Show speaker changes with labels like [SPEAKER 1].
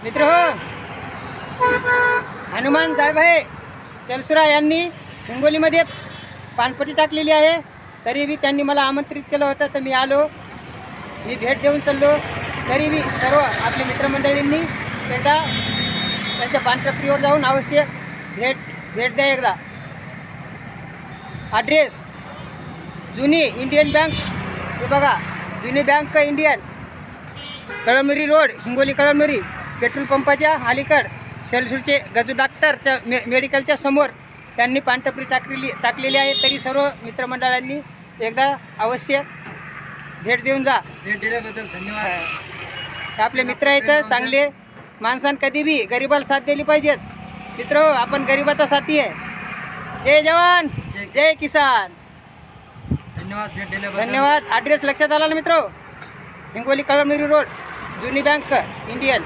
[SPEAKER 1] मित्र हनुमान जायभाई शेलसुरा यांनी हिंगोलीमध्ये पानपट्टी टाकलेली आहे, तरी बी त्यांनी मला आमंत्रित केलं होतं, तर मी आलो, मी भेट देऊन चाललो. तरी बी सर्व आपल्या मित्रमंडळींनी एकदा त्यांच्या पानपट्टीवर जाऊन अवश्य भेट द्या. एकदा ॲड्रेस जुनी इंडियन बँक, हे बघा, जुनी bank Indian, Kalamnuri road, Hingoli Kalamnuri, petrol पंपाच्या अलीकड, शेलसूरचे गजू डॉक्टरच्या मेडिकलच्या समोर त्यांनी पानपट्टी टाकलेली आहे. तरी सर्व मित्रमंडळांनी एकदा अवश्य भेट देऊन जा.
[SPEAKER 2] भेट दिल्याबद्दल धन्यवाद.
[SPEAKER 1] आपले मित्र आहेत चांगले, माणसांनी कधी बी गरिबाला साथ दिली पाहिजेत. मित्र आपण गरिबाचा साथी आहे. जय जवान जय किसान.
[SPEAKER 2] धन्यवाद भेट दिल्याबद्दल.
[SPEAKER 1] धन्यवाद. ॲड्रेस लक्षात आला ना मित्र? हिंगोली कळमनुरी रोड, जुनी बँक इंडियन.